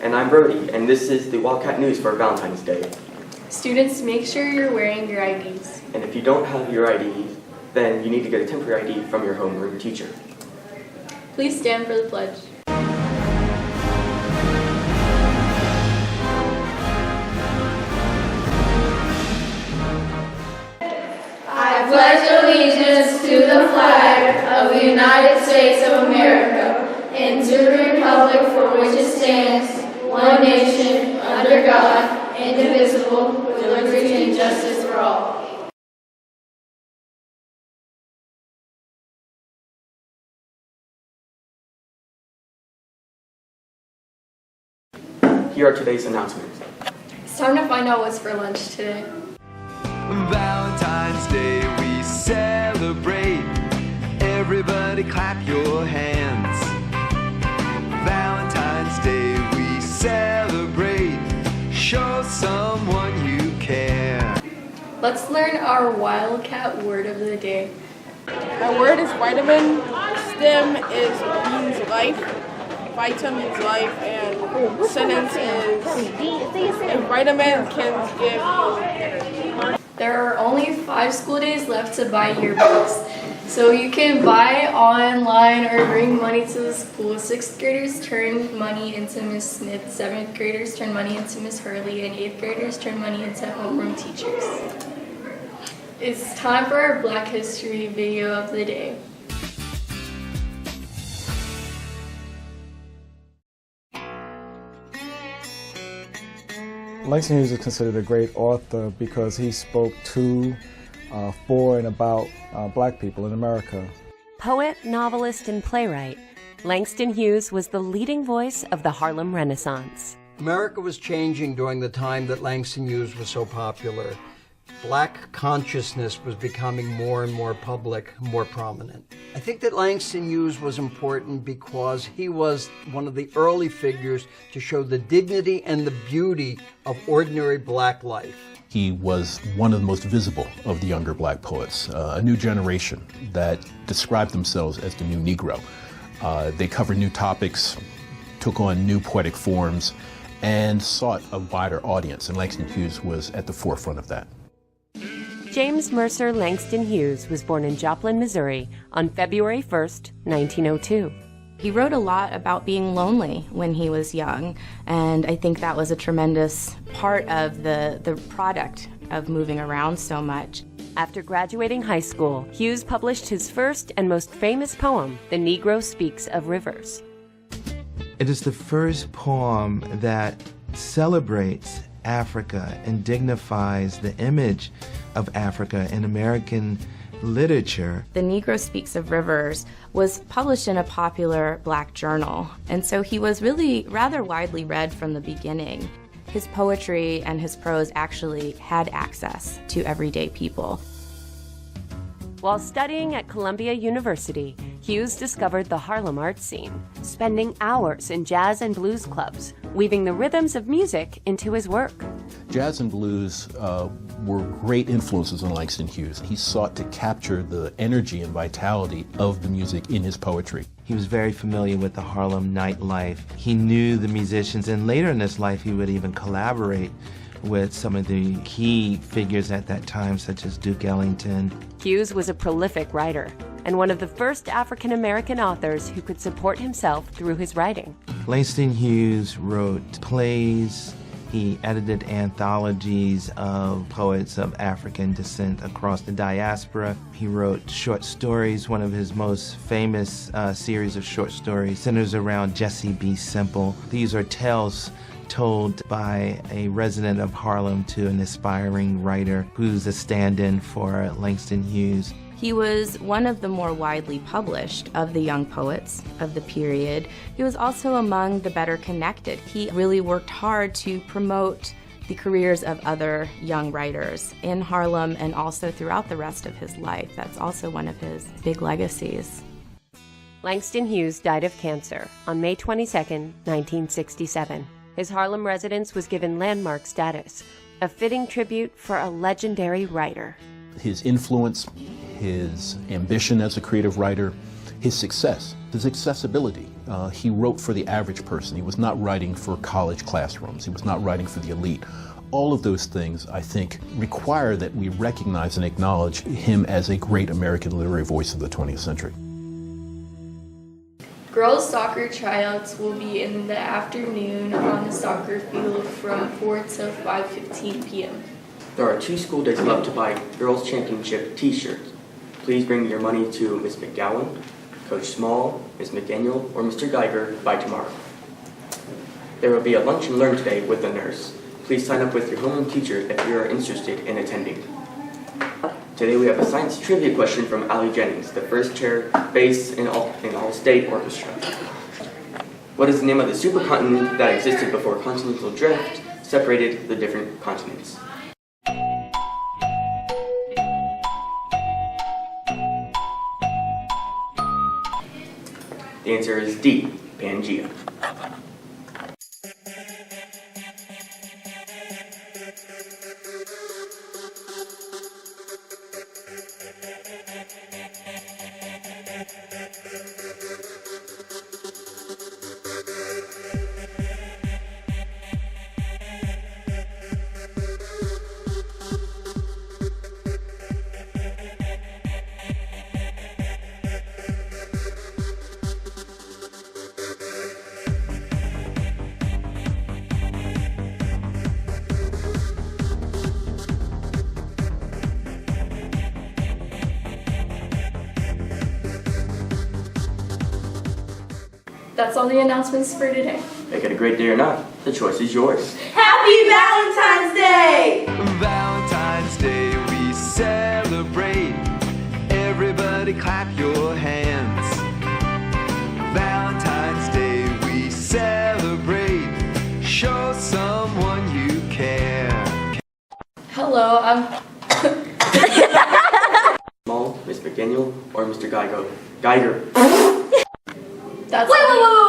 And I'm Brody, and this is the Wildcat News for Valentine's Day. Students, make sure you're wearing your IDs. And if you don't have your ID, then you need to get a temporary ID from your homeroom teacher. Please stand for the pledge. I pledge allegiance to the flag of the United States of America and to the republic for which it stands, one nation, under God, indivisible, with liberty and justice for all. Here are today's announcements. It's time to find out what's for lunch today. Valentine's Day we celebrate. Everybody clap your hands. Valentine's Day we celebrate. Show someone you care. Let's learn our Wildcat word of the day. My word is vitamin. STEM means life. Vita means life, and sentence is a vitamin can give you energy. There are only 5 school days left to buy yearbooks. So you can buy online or bring money to the school. 6th graders turn money into Miss Smith, 7th graders turn money into Miss Hurley, and 8th graders turn money into homeroom teachers. It's time for our Black History video of the day. Langston Hughes is considered a great author because he spoke to, for, and about black people in America. Poet, novelist, and playwright, Langston Hughes was the leading voice of the Harlem Renaissance. America was changing during the time that Langston Hughes was so popular. Black consciousness was becoming more and more public, more prominent. I think that Langston Hughes was important because he was one of the early figures to show the dignity and the beauty of ordinary black life. He was one of the most visible of the younger black poets, a new generation that described themselves as the new Negro. They covered new topics, took on new poetic forms, and sought a wider audience, and Langston Hughes was at the forefront of that. James Mercer Langston Hughes was born in Joplin, Missouri on February 1st, 1902. He wrote a lot about being lonely when he was young, and I think that was a tremendous part of the product of moving around so much. After graduating high school, Hughes published his first and most famous poem, The Negro Speaks of Rivers. It is the first poem that celebrates Africa and dignifies the image of Africa in American literature. The Negro Speaks of Rivers was published in a popular black journal, and so he was really rather widely read from the beginning. His poetry and his prose actually had access to everyday people. While studying at Columbia University, Hughes discovered the Harlem art scene, spending hours in jazz and blues clubs, weaving the rhythms of music into his work. Jazz and blues were great influences on Langston Hughes. He sought to capture the energy and vitality of the music in his poetry. He was very familiar with the Harlem nightlife. He knew the musicians, and later in his life he would even collaborate with some of the key figures at that time, such as Duke Ellington. Hughes was a prolific writer and one of the first African-American authors who could support himself through his writing. Langston Hughes wrote plays. He edited anthologies of poets of African descent across the diaspora. He wrote short stories. One of his most famous series of short stories centers around Jesse B. Simple. These are tales told by a resident of Harlem to an aspiring writer who's a stand-in for Langston Hughes. He was one of the more widely published of the young poets of the period. He was also among the better connected. He really worked hard to promote the careers of other young writers in Harlem and also throughout the rest of his life. That's also one of his big legacies. Langston Hughes died of cancer on May 22, 1967. His Harlem residence was given landmark status, a fitting tribute for a legendary writer. His influence, his ambition as a creative writer, his success, his accessibility. He wrote for the average person. He was not writing for college classrooms. He was not writing for the elite. All of those things, I think, require that we recognize and acknowledge him as a great American literary voice of the 20th century. Girls soccer tryouts will be in the afternoon on the soccer field from 4 to 5:15 p.m. There are 2 school days left to buy Girls Championship t-shirts. Please bring your money to Ms. McGowan, Coach Small, Ms. McDaniel, or Mr. Geiger by tomorrow. There will be a lunch and learn today with the nurse. Please sign up with your homeroom teacher if you are interested in attending. Today we have a science trivia question from Allie Jennings, the first chair bass in all-state orchestra. What is the name of the supercontinent that existed before continental drift separated the different continents? The answer is D, Pangea. That's all the announcements for today. Make it a great day or not, the choice is yours. Happy Valentine's Day! Valentine's Day we celebrate. Everybody clap your hands. Valentine's Day we celebrate. Show someone you care. Hello, I'm Small, Ms. McDaniel, or Mr. Geiger? That's Wait!